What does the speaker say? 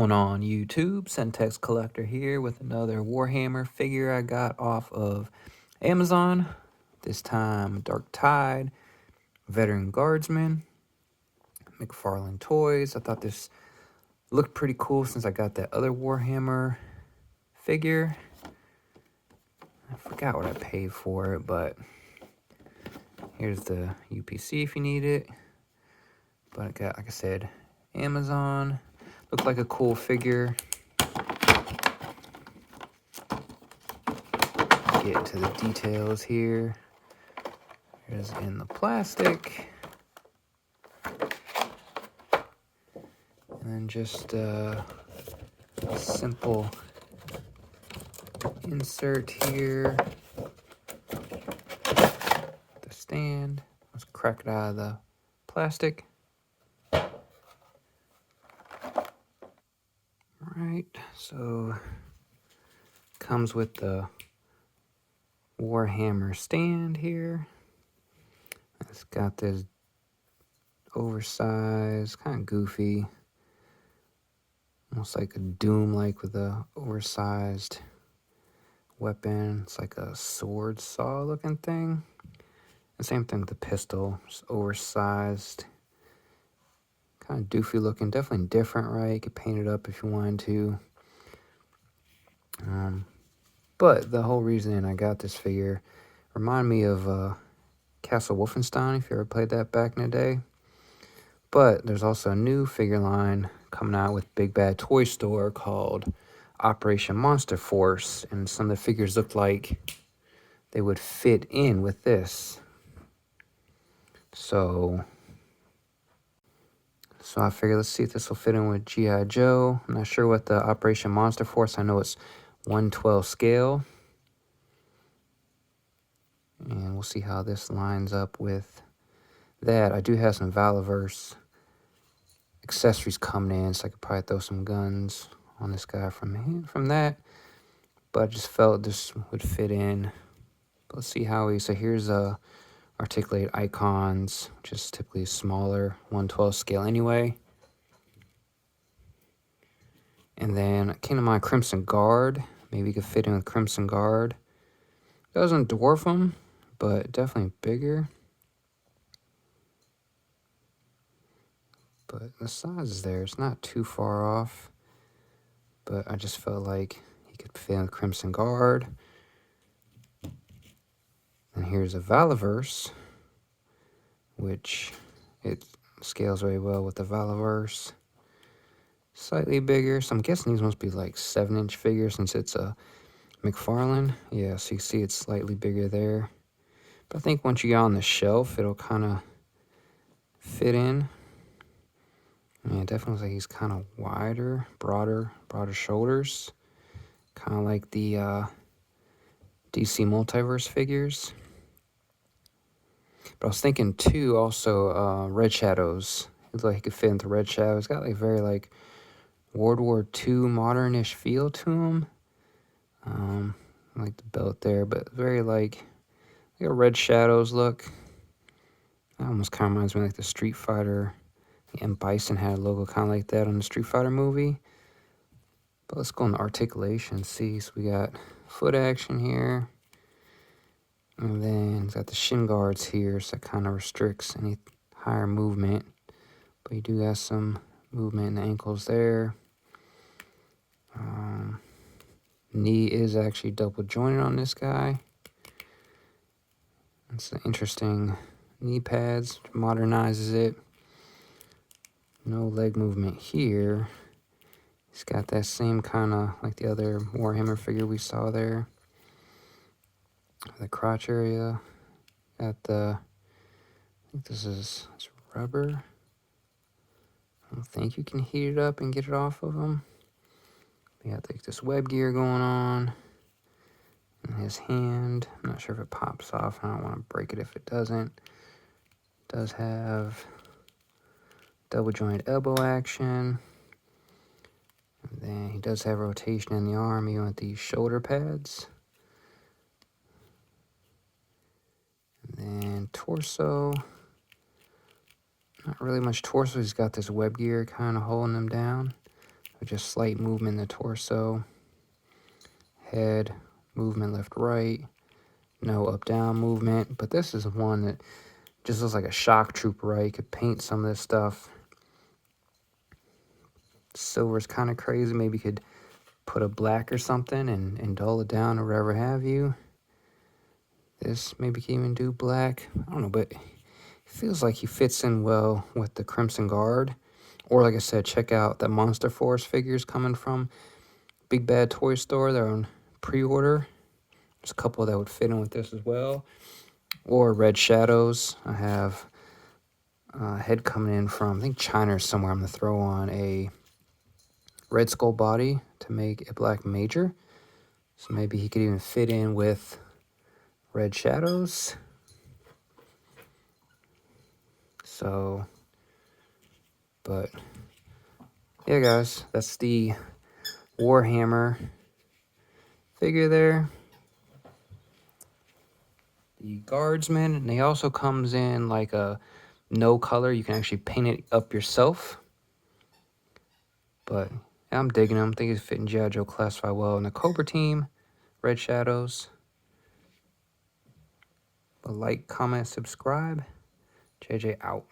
going on YouTube? Syntax Collector here with another Warhammer figure I got off of Amazon. This time Darktide Veteran Guardsman, McFarlane Toys. I thought this looked pretty cool since I got that other Warhammer figure. I forgot what I paid for it, but here's the UPC if you need it. But I got, like I said, Amazon. Looked like a cool figure. Get into the details here. Here's in the plastic. And then just a simple insert here. The stand. Let's crack it out of the plastic. Right, so comes with the Warhammer Stand here. It's got this oversized, kind of goofy, almost like a Doom-like with a oversized weapon. It's like a sword saw looking thing. The same thing with the pistol, just oversized. Kind of doofy looking, definitely different, right? You could paint it up if you wanted to. But the whole reason I got this figure reminded me of Castle Wolfenstein, if you ever played that back in the day. But there's also a new figure line coming out with Big Bad Toy Store called Operation Monster Force. And some of the figures look like they would fit in with this. So I figured, let's see if this will fit in with G.I. Joe. I'm not sure what the Operation Monster Force. I know it's 1/12 scale. And we'll see how this lines up with that. I do have some Valiverse accessories coming in, so I could probably throw some guns on this guy from that. But I just felt this would fit in. But let's see how so here's articulate icons, which is typically smaller, 1/12 scale anyway. And then it came to my Crimson Guard. Maybe you could fit in with Crimson Guard. Doesn't dwarf them, but definitely bigger. But the size is there. It's not too far off. But I just felt like he could fit in with Crimson Guard. And here's a Valiverse, which it scales very well with the Valiverse. Slightly bigger, so I'm guessing these must be like 7-inch figures since it's a McFarlane. Yeah, so you see it's slightly bigger there. But I think once you get on the shelf, it'll kind of fit in. Yeah, it definitely looks like he's kind of wider, broader shoulders. Kind of like the DC Multiverse figures. But I was thinking too, also Red Shadows. It looks like he could fit into Red Shadows. It's got like very like World War II modern-ish feel to him. I like the belt there, but very like a Red Shadows look. That almost kind of reminds me of like the Street Fighter. And Bison had a logo kind of like that on the Street Fighter movie. But let's go into articulation. See, so we got foot action here. And then it's got the shin guards here, so that kind of restricts any higher movement. But you do got some movement in the ankles there. Knee is actually double jointed on this guy. It's an interesting knee pads, modernizes it. No leg movement here. He's got that same kind of like the other Warhammer figure we saw there. The crotch area. Got the, I think this is rubber. I don't think you can heat it up and get it off of him. We got like this web gear going on. And his hand, I'm not sure if it pops off. I don't want to break it if it doesn't. It does have double joint elbow action. And then he does have rotation in the arm, even with these shoulder pads. And then torso. Not really much torso. He's got this web gear kind of holding him down. with just slight movement in the torso. Head, movement left, right. No up, down movement. But this is one that just looks like a shock trooper, right? You could paint some of this stuff. Silver's kind of crazy. Maybe you could put a black or something and dull it down or whatever have you. This maybe can even do black. I don't know, but it feels like he fits in well with the Crimson Guard. Or like I said, check out the Monster Force figures coming from Big Bad Toy Store. They're on pre-order. There's a couple that would fit in with this as well. Or Red Shadows. I have a head coming in from, I think, China or somewhere. I'm going to throw on a Red Skull body to make a Black Major. So maybe he could even fit in with Red Shadows. So, but yeah, guys, that's the Warhammer figure there. The Guardsman, and he also comes in like a no color. You can actually paint it up yourself. But yeah, I'm digging him. I think he's fitting G.I. Joe Classify well. And the Cobra team, Red Shadows. But like, comment, subscribe. JJ out.